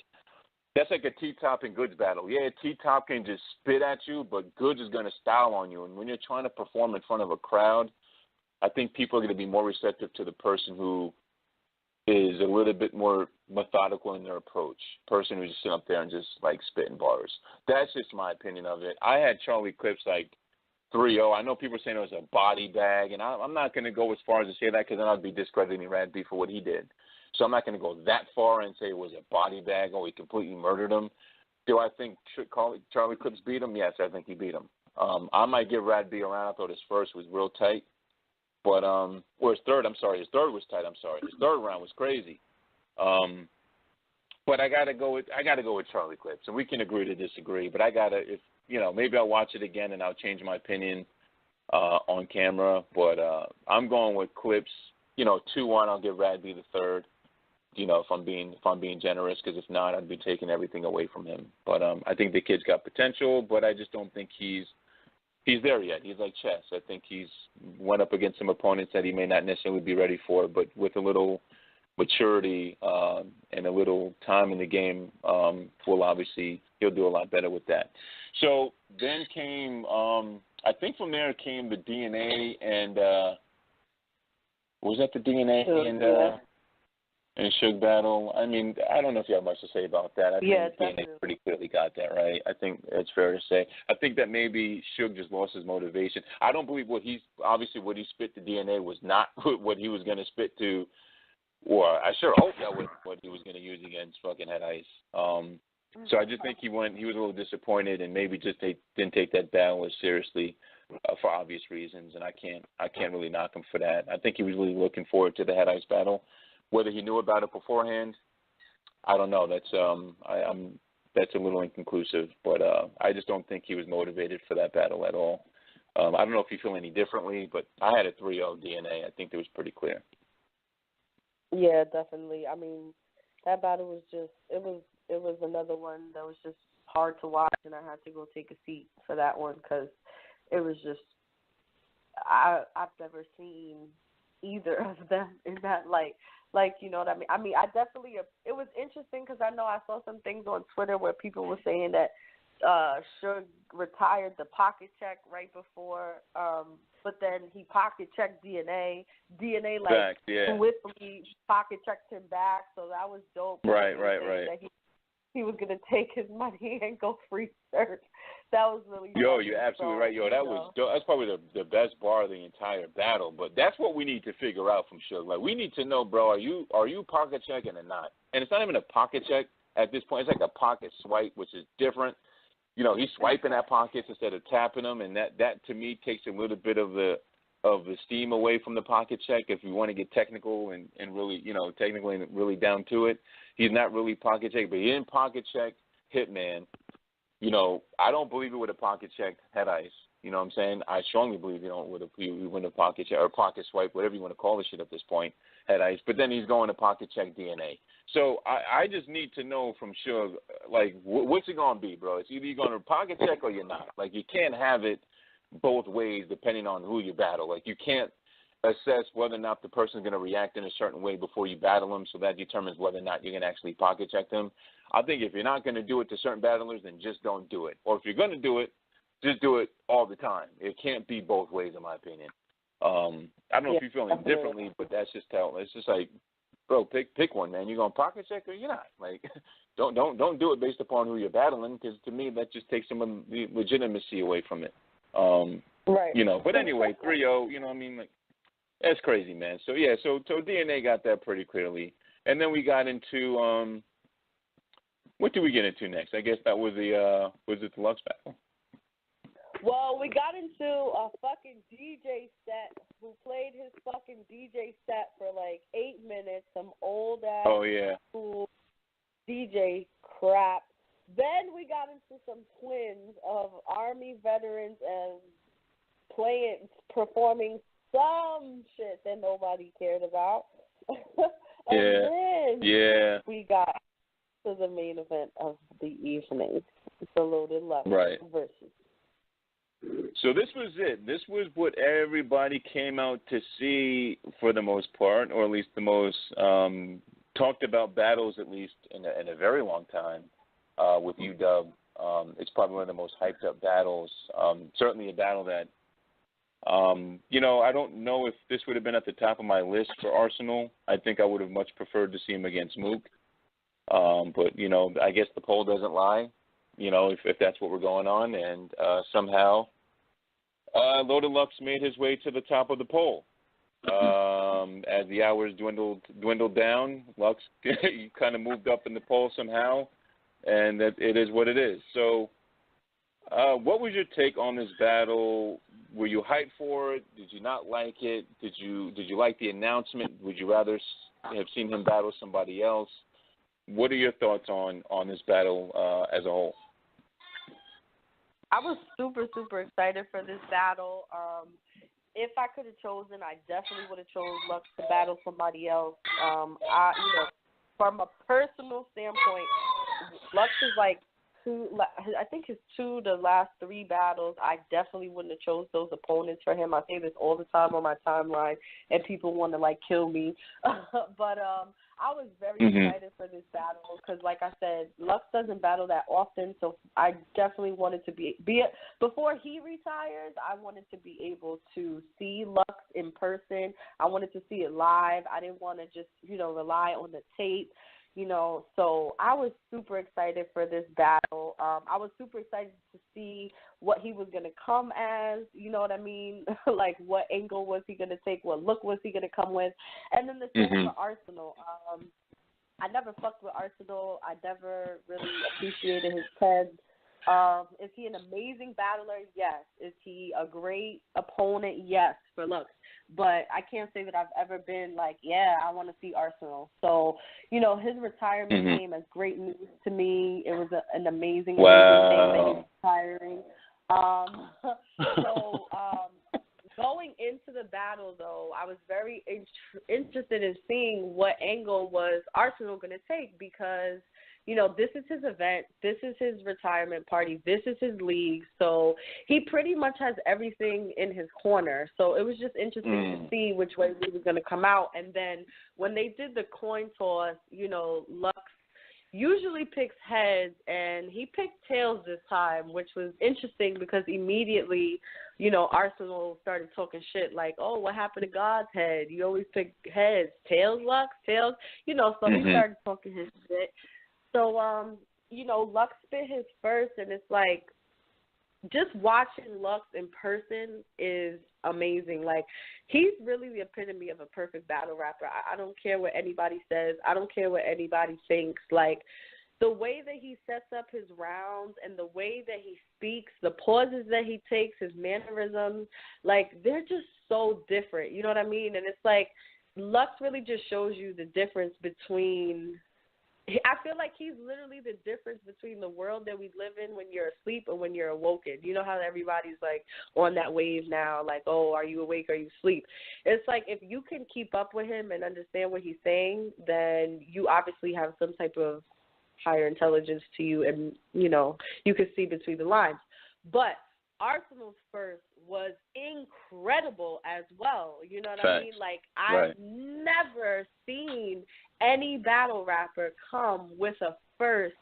Speaker 1: that's like a T-Top and Goods battle. Yeah, T-Top can just spit at you, but Goods is going to style on you. And when you're trying to perform in front of a crowd, I think people are going to be more receptive to the person who is a little bit more methodical in their approach. Person who's just sitting up there and just, like, spitting bars. That's just my opinion of it. I had Charlie Clips, like, 3-0. I know people are saying it was a body bag, and I'm not going to go as far as to say that because then I'd be discrediting Rad B for what he did. So I'm not going to go that far and say it was a body bag or he completely murdered him. Do I think Charlie Clips beat him? Yes, I think he beat him. I might give Rad B a round. I thought his first was real tight. But or his third was tight. His third round was crazy. But I gotta go with Charlie Clips, and we can agree to disagree. But maybe I'll watch it again and I'll change my opinion on camera. But I'm going with Clips. 2-1. I'll give Rad B the third. If I'm being generous, because if not, I'd be taking everything away from him. But I think the kid's got potential, but I just don't think he's there yet. He's like chess. I think he's went up against some opponents that he may not necessarily be ready for, but with a little maturity and a little time in the game, he'll do a lot better with that. So then came, I think from there came the DNA and was that the DNA and Suge battle? I mean, I don't know if you have much to say about that. I think DNA pretty clearly got that right. I think it's fair to say. I think that maybe Suge just lost his motivation. I don't believe what he spit to DNA was not what he was going to spit to, or I sure hope that was what he was going to use against fucking Head Ice. So I just think he was a little disappointed and maybe just didn't take that battle as seriously for obvious reasons, and I can't really knock him for that. I think he was really looking forward to the Head Ice battle. Whether he knew about it beforehand, I don't know. That's that's a little inconclusive, but I just don't think he was motivated for that battle at all. I don't know if you feel any differently, but I had a 3-0 DNA. I think it was pretty clear.
Speaker 2: Yeah, definitely. I mean, that battle was just it was another one that was just hard to watch, and I had to go take a seat for that one because it was just I've never seen either of them in that light. Like, you know what I mean? I mean, it was interesting because I know I saw some things on Twitter where people were saying that Suge retired the pocket check right before, but then he pocket checked DNA. DNA, like, swiftly pocket checked him back, so that was dope.
Speaker 1: Right.
Speaker 2: That he was going to take his money and go free search. That was really
Speaker 1: Yo, you're absolutely right. Yo, that's probably the best bar of the entire battle. But that's what we need to figure out from Suge. Like, we need to know, bro, are you pocket checking or not? And it's not even a pocket check at this point. It's like a pocket swipe, which is different. He's swiping at pockets instead of tapping them, and that to me takes a little bit of the steam away from the pocket check. If you want to get technical and really, technically and really down to it, he's not really pocket check, but he didn't pocket check Hitman. I don't believe it would have pocket checked Head Ice. You know what I'm saying? I strongly believe he wouldn't have pocket check or pocket swipe, whatever you want to call the shit at this point, had ice. But then he's going to pocket check DNA. So I just need to know from Suge, like, what's it going to be, bro? It's either you're going to pocket check or you're not. Like, you can't have it both ways depending on who you battle. Like, you can't assess whether or not the person's going to react in a certain way before you battle them, so that determines whether or not you're going to actually pocket check them. I think if you're not going to do it to certain battlers, then just don't do it. Or if you're going to do it, just do it all the time. It can't be both ways, in my opinion. I don't know if you feel differently, but that's just how. It's just like, bro, pick one, man. You're gonna pocket check or you're not. Like, don't do it based upon who you're battling, because to me that just takes some of the legitimacy away from it.
Speaker 2: Right.
Speaker 1: You know. But anyway, 3-0. You know what I mean? Like, that's crazy, man. So yeah, so DNA got that pretty clearly, and then we got into what did we get into next? I guess that was the Lux battle.
Speaker 2: Well, we got into a fucking DJ set who played his fucking DJ set for like 8 minutes, some old ass cool DJ crap. Then we got into some twins of Army veterans and performing some shit that nobody cared about. And then we got to the main event of the evening, the Loaded Lux versus.
Speaker 1: So this was it. This was what everybody came out to see for the most part, or at least the most talked about battles, at least in a very long time, with Udubb. It's probably one of the most hyped up battles. Certainly a battle that, you know, I don't know if this would have been at the top of my list for Arsenal. I think I would have much preferred to see him against Mook. But, you know, I guess the poll doesn't lie. You know, if that's what we're going on, and somehow Loaded Lux made his way to the top of the poll. As the hours dwindled down, Lux kind of moved up in the poll somehow, and it is what it is. So, what was your take on this battle? Were you hyped for it? Did you not like it? Did you like the announcement? Would you rather have seen him battle somebody else? What are your thoughts on this battle as a whole?
Speaker 2: I was super, super excited for this battle. If I could have chosen, I definitely would have chosen Lux to battle somebody else. From a personal standpoint, Lux is like I think his the last 3 battles, I definitely wouldn't have chose those opponents for him. I say this all the time on my timeline, and people want to, like, kill me. But I was very excited for this battle because, like I said, Lux doesn't battle that often, so I definitely wanted to be before he retires, I wanted to be able to see Lux in person. I wanted to see it live. I didn't want to just, rely on the tape. So I was super excited for this battle. I was super excited to see what he was going to come as, you know what I mean? Like, what angle was he going to take? What look was he going to come with? And then the same for Arsenal. I never fucked with Arsenal. I never really appreciated his head. Is he an amazing battler? Yes. Is he a great opponent? Yes, for looks. But I can't say that I've ever been like, yeah, I want to see Arsenal. So, his retirement came as great news to me. It was an amazing thing that he was retiring. Going into the battle, though, I was very interested in seeing what angle was Arsenal going to take because, this is his event. This is his retirement party. This is his league. So he pretty much has everything in his corner. So it was just interesting to see which way he was going to come out. And then when they did the coin toss, Lux usually picks heads, and he picked tails this time, which was interesting because immediately, Arsenal started talking shit like, oh, what happened to God's head? You always pick heads. Tails, Lux? Tails? So he started talking his shit. So, Lux spit his first, and it's like just watching Lux in person is amazing. Like, he's really the epitome of a perfect battle rapper. I don't care what anybody says. I don't care what anybody thinks. Like, the way that he sets up his rounds and the way that he speaks, the pauses that he takes, his mannerisms, like, they're just so different. You know what I mean? And it's like Lux really just shows you the difference between I feel like he's literally the difference between the world that we live in when you're asleep and when you're awoken. You know how everybody's like on that wave now, like, oh, are you awake, are you asleep? It's like if you can keep up with him and understand what he's saying, then you obviously have some type of higher intelligence to you, and, you know, you can see between the lines. But Arsenal's first was incredible as well. You know what I mean? Like, I've never seen any battle rapper come with a first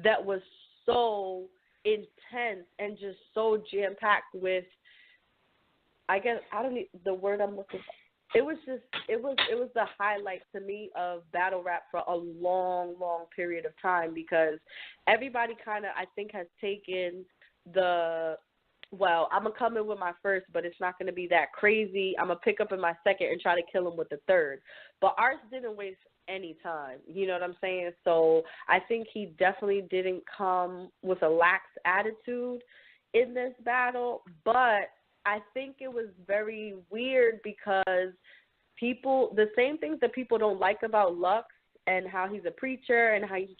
Speaker 2: that was so intense and just so jam-packed with, I guess, I don't need the word I'm looking for. It was the highlight to me of battle rap for a long, long period of time, because everybody kind of, I think, has taken the, well, I'm going to come in with my first, but it's not going to be that crazy. I'm going to pick up in my second and try to kill him with the third. But Ars didn't waste any time. You know what I'm saying? So I think he definitely didn't come with a lax attitude in this battle. But I think it was very weird because people, the same things that people don't like about Lux and how he's a preacher and how he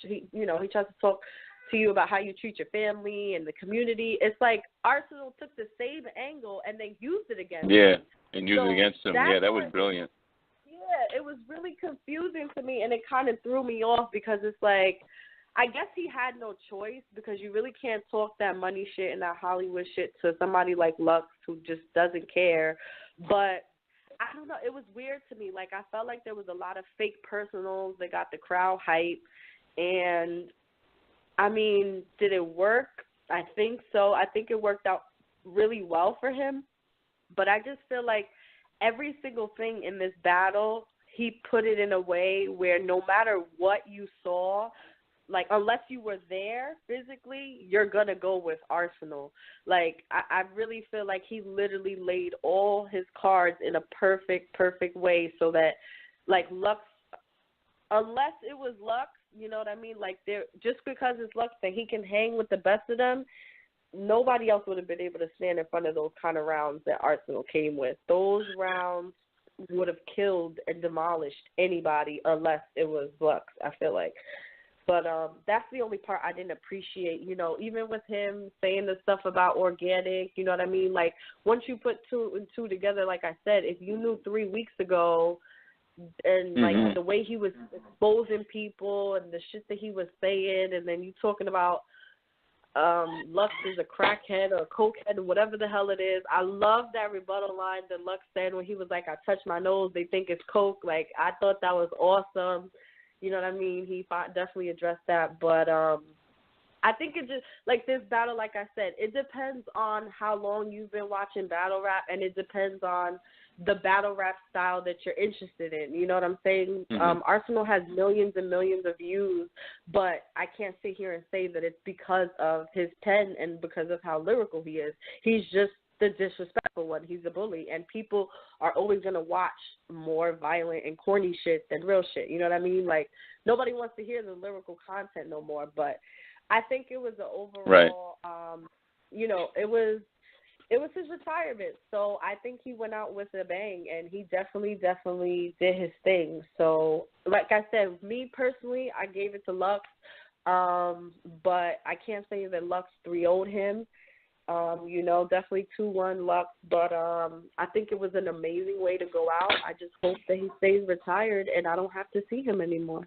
Speaker 2: tries to talk to you about how you treat your family and the community. It's like Arsenal took the same angle and they used it against him.
Speaker 1: Yeah, and used it against him. Yeah, that was brilliant.
Speaker 2: Yeah, it was really confusing to me, and it kind of threw me off because it's like, I guess he had no choice, because you really can't talk that money shit and that Hollywood shit to somebody like Lux who just doesn't care. But I don't know, it was weird to me. Like, I felt like there was a lot of fake personals that got the crowd hype, and I mean, did it work? I think so. I think it worked out really well for him. But I just feel like every single thing in this battle, he put it in a way where no matter what you saw, like, unless you were there physically, you're going to go with Arsenal. Like, I really feel like he literally laid all his cards in a perfect way so that, like, Lux, unless it was Lux, you know what I mean? Like, just because it's Lux that he can hang with the best of them, nobody else would have been able to stand in front of those kind of rounds that Arsenal came with. Those rounds would have killed and demolished anybody unless it was Lux, I feel like. But that's the only part I didn't appreciate, you know, even with him saying the stuff about organic, you know what I mean? Like, once you put two and two together, like I said, if you knew 3 weeks ago and, like, the way he was exposing people and the shit that he was saying, and then you talking about Lux is a crackhead or a cokehead or whatever the hell it is. I love that rebuttal line that Lux said when he was like, I touch my nose, they think it's coke. Like, I thought that was awesome. You know what I mean? He definitely addressed that. But I think it just, like, this battle, like I said, it depends on how long you've been watching battle rap, and it depends on the battle rap style that you're interested in. You know what I'm saying? Arsenal has millions and millions of views, but I can't sit here and say that it's because of his pen and because of how lyrical he is. He's just the disrespectful one. He's a bully, and people are always going to watch more violent and corny shit than real shit. You know what I mean? Like, nobody wants to hear the lyrical content no more, but I think it was an overall, you know, it was his retirement. So I think he went out with a bang, and he definitely did his thing. So, like I said, me personally, I gave it to Lux, but I can't say that Lux 3-0'd him. You know, definitely 2-1 Lux, but I think it was an amazing way to go out. I just hope that he stays retired and I don't have to see him anymore.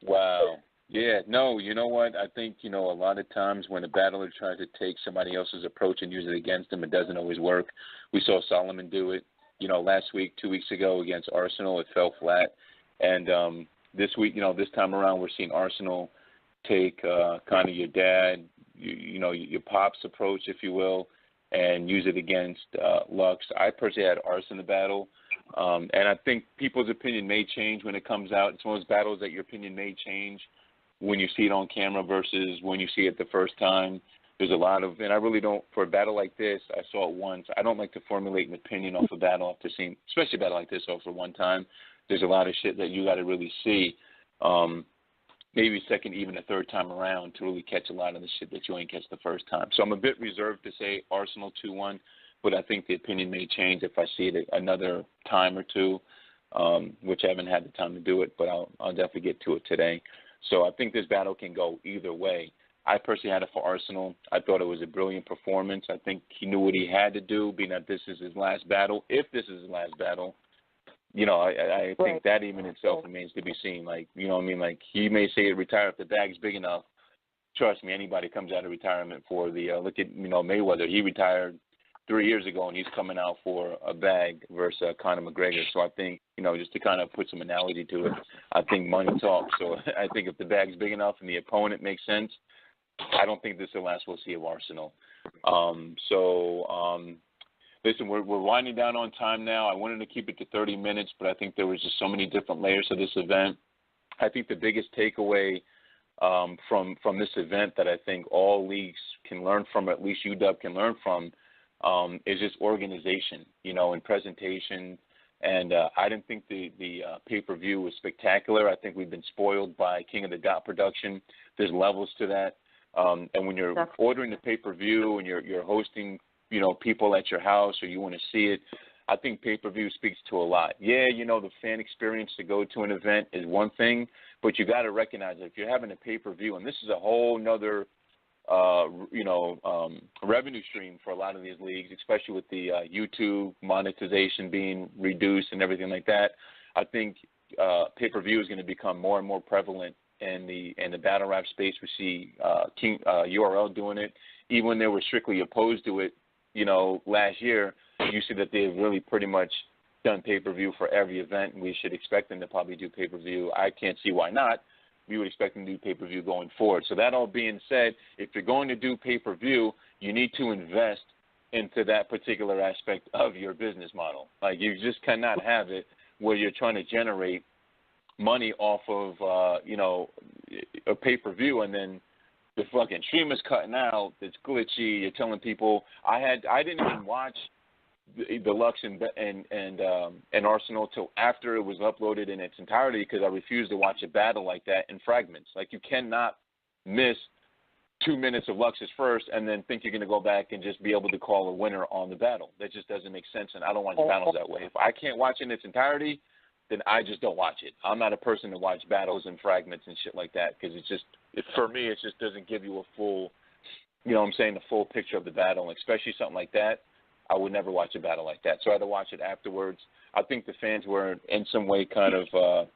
Speaker 1: Wow. Yeah, no, you know what? I think, you know, a lot of times when a battler tries to take somebody else's approach and use it against them, it doesn't always work. We saw Solomon do it, you know, last week, 2 weeks ago against Arsenal. It fell flat. And this week, you know, this time around, we're seeing Arsenal take kind of your dad, you know, your pop's approach, if you will, and use it against Lux. I personally had Ars in the battle, and I think people's opinion may change when it comes out. It's one of those battles that your opinion may change when you see it on camera versus when you see it the first time. There's a lot of, and I really don't, for a battle like this, I saw it once. I don't like to formulate an opinion off a battle after seeing, especially a battle like this, over one time. There's a lot of shit that you got to really see. Maybe second, even a third time around to really catch a lot of the shit that you ain't catch the first time. So I'm a bit reserved to say Arsenal 2-1, but I think the opinion may change if I see it another time or two. which I haven't had the time to do it, but I'll definitely get to it today. So I think this battle can go either way. I personally had it for Arsenal. I thought it was a brilliant performance. I think he knew what he had to do, being that this is his last battle. If this is his last battle, you know, I think that even itself remains to be seen. Like, you know what I mean? Like, he may say retire if the bag's big enough. Trust me, anybody comes out of retirement for the look at, you know, Mayweather. He retired 3 years ago, and he's coming out for a bag versus Conor McGregor. So I think, you know, just to kind of put some analogy to it, I think money talks. So I think if the bag's big enough and the opponent makes sense, I don't think this is the last we'll see of Arsenal. Listen, we're winding down on time now. I wanted to keep it to 30 minutes, but I think there was just so many different layers to this event. I think the biggest takeaway from this event that I think all leagues can learn from, or at least Udubb can learn from, is just organization, you know, and presentation. And I didn't think the pay-per-view was spectacular. I think we've been spoiled by King of the Dot production. There's levels to that. And when you're ordering the pay-per-view and you're hosting, you know, people at your house or you want to see it, I think pay-per-view speaks to a lot. Yeah, you know, the fan experience to go to an event is one thing, but you got to recognize that if you're having a pay-per-view, and this is a whole nother, revenue stream for a lot of these leagues, especially with the YouTube monetization being reduced and everything like that. I think pay-per-view is going to become more and more prevalent in the battle rap space. We see URL doing it. Even when they were strictly opposed to it, you know, last year, you see that they've really pretty much done pay-per-view for every event, and we should expect them to probably do pay-per-view. I can't see why not. We would expect them to do pay-per-view going forward. So that all being said, if you're going to do pay-per-view, you need to invest into that particular aspect of your business model. Like, you just cannot have it where you're trying to generate money off of, a pay-per-view, and then the fucking stream is cutting out, it's glitchy, you're telling people. I didn't even watch the Lux and Arsenal till after it was uploaded in its entirety, because I refused to watch a battle like that in fragments. Like, you cannot miss 2 minutes of Lux's first and then think you're going to go back and just be able to call a winner on the battle. That just doesn't make sense, and I don't watch battles that way. If I can't watch it in its entirety, then I just don't watch it. I'm not a person to watch battles in fragments and shit like that, because for me, it just doesn't give you a full, the full picture of the battle, and especially something like that. I would never watch a battle like that. So I had to watch it afterwards. I think the fans were in some way kind of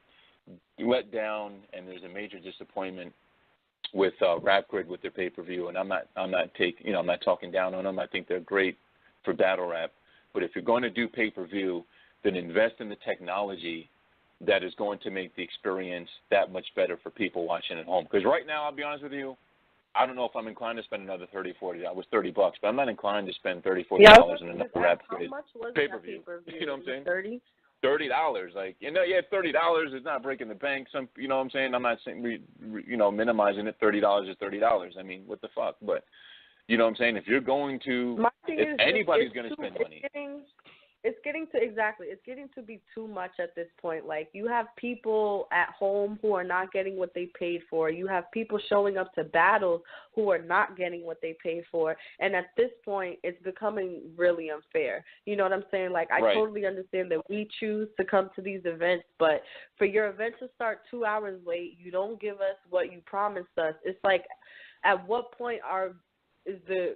Speaker 1: let down, and there's a major disappointment with Rap Grid with their pay-per-view. And I'm not talking down on them. I think they're great for battle rap. But if you're going to do pay-per-view, then invest in the technology that is going to make the experience that much better for people watching at home. Because right now, I'll be honest with you, I don't know if I'm inclined to spend another $30, $40. I was $30, but I'm not inclined to spend $30, $40 in another rap pay-per-view. You know what I'm saying? $30. Like, $30 is not breaking the bank. You know what I'm saying? I'm not saying minimizing it. $30 is $30. I mean, what the fuck? But you know what I'm saying? If you're going to, if anybody's going to spend money.
Speaker 2: It's getting to be too much at this point. Like, you have people at home who are not getting what they paid for. You have people showing up to battles who are not getting what they paid for. And at this point, it's becoming really unfair. You know what I'm saying? Like, I totally understand that we choose to come to these events, but for your event to start 2 hours late, you don't give us what you promised us. It's like, at what point are the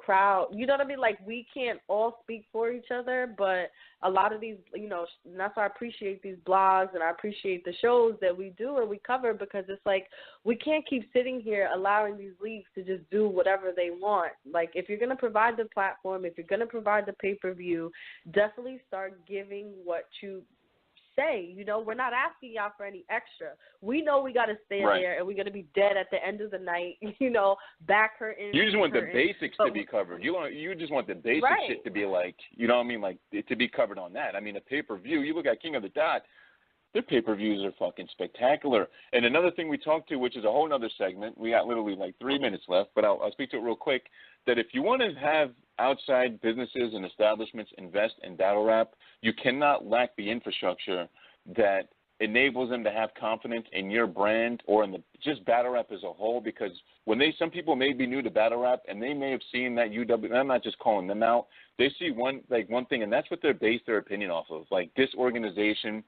Speaker 2: crowd, you know what I mean? Like, we can't all speak for each other, but a lot of these, and that's why I appreciate these blogs and I appreciate the shows that we do and we cover, because it's like, we can't keep sitting here allowing these leagues to just do whatever they want. Like, if you're going to provide the platform, if you're going to provide the pay-per-view, definitely start giving what you say. We're not asking y'all for any extra. We know we got to stand there and we're going to be dead at the end of the night, back hurting.
Speaker 1: You just want the basics to be covered. You just want the basic shit to be like, like to be covered on that. I mean, a pay-per-view, you look at King of the Dot, their pay-per-views are fucking spectacular. And another thing we talked to, which is a whole other segment, we got literally like 3 minutes left, but I'll speak to it real quick, that if you want to have outside businesses and establishments invest in battle rap, you cannot lack the infrastructure that enables them to have confidence in your brand or in the just battle rap as a whole, because when some people may be new to battle rap and they may have seen that UW, and I'm not just calling them out, they see one thing, and that's what they base their opinion off of. Like, this organization,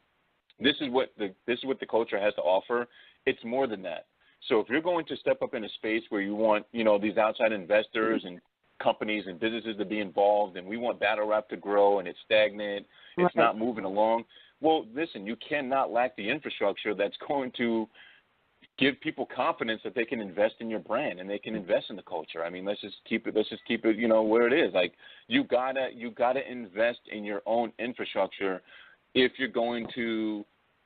Speaker 1: this is what the culture has to offer. It's more than that. So if you're going to step up in a space where you want, these outside investors and companies and businesses to be involved, and we want battle rap to grow and it's stagnant, it's not moving along, well, listen, you cannot lack the infrastructure that's going to give people confidence that they can invest in your brand and they can invest in the culture. I mean, let's just keep it, where it is. Like, you gotta invest in your own infrastructure if you're going to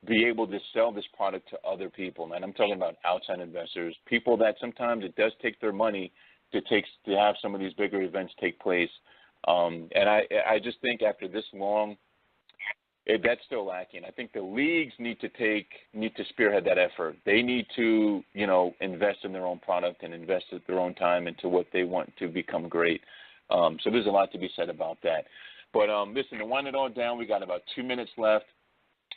Speaker 1: be able to sell this product to other people. Man, I'm talking about outside investors, people that sometimes it does take their money to have some of these bigger events take place. And I just think after this long, that's still lacking. I think the leagues need to spearhead that effort. They need to, invest in their own product and invest their own time into what they want to become great. So there's a lot to be said about that. But listen, to wind it all down, we got about 2 minutes left.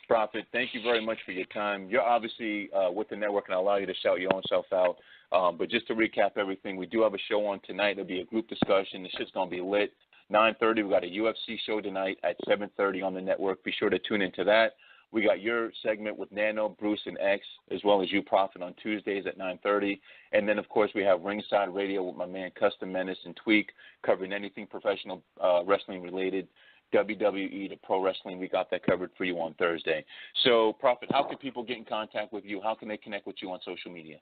Speaker 1: Prophet, thank you very much for your time. You're obviously with the network, and I'll allow you to shout your own self out. But just to recap everything, we do have a show on tonight. There'll be a group discussion. The shit's going to be lit. 9:30, we got a UFC show tonight at 7:30 on the network. Be sure to tune into that. We got your segment with Nano, Bruce, and X, as well as you, Prophet, on Tuesdays at 9:30. And then, of course, we have Ringside Radio with my man Custom Menace and Tweak, covering anything professional wrestling related, WWE to pro wrestling. We got that covered for you on Thursday. So, Prophet, how can people get in contact with you? How can they connect with you on social media?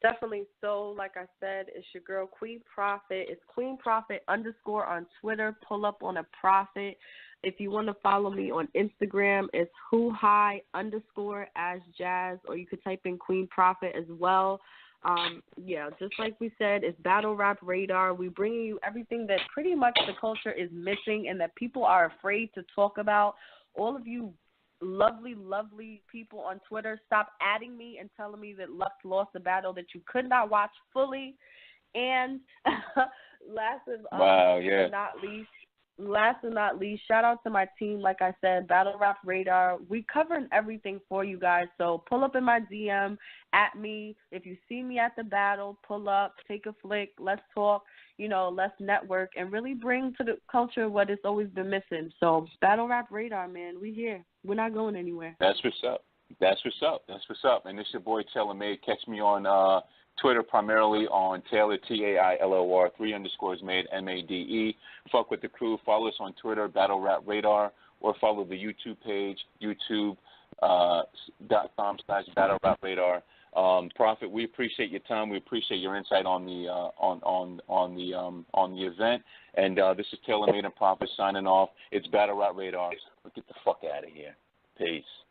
Speaker 2: Definitely. So, like I said, it's your girl, Queen Prophet. It's Queen Prophet _ on Twitter. Pull up on a Prophet. If you want to follow me on Instagram, it's whohigh _ as jazz, or you could type in Queen Prophet as well. Just like we said, it's Battle Rap Radar. We bring you everything that pretty much the culture is missing and that people are afraid to talk about. All of you lovely, lovely people on Twitter, stop adding me and telling me that Lux lost a battle that you could not watch fully. And last and not least, shout out to my team. Like I said, Battle Rap Radar. We covering everything for you guys. So pull up in my DM at me. If you see me at the battle, pull up, take a flick, let's talk, let's network and really bring to the culture what it's always been missing. So Battle Rap Radar, man, we here. We're not going anywhere.
Speaker 1: That's what's up. And this is your boy Taylor Made. Catch me on Twitter, primarily on Taylor, Tailor, 3_ made, MADE. Fuck with the crew. Follow us on Twitter, Battle Rap Radar, or follow the YouTube page, youtube.com/Battle Rap Radar. Prophet, we appreciate your time. We appreciate your insight on the event. And this is Taylor Made and Prophet signing off. It's Battle Rap Radar. Get the fuck out of here. Peace.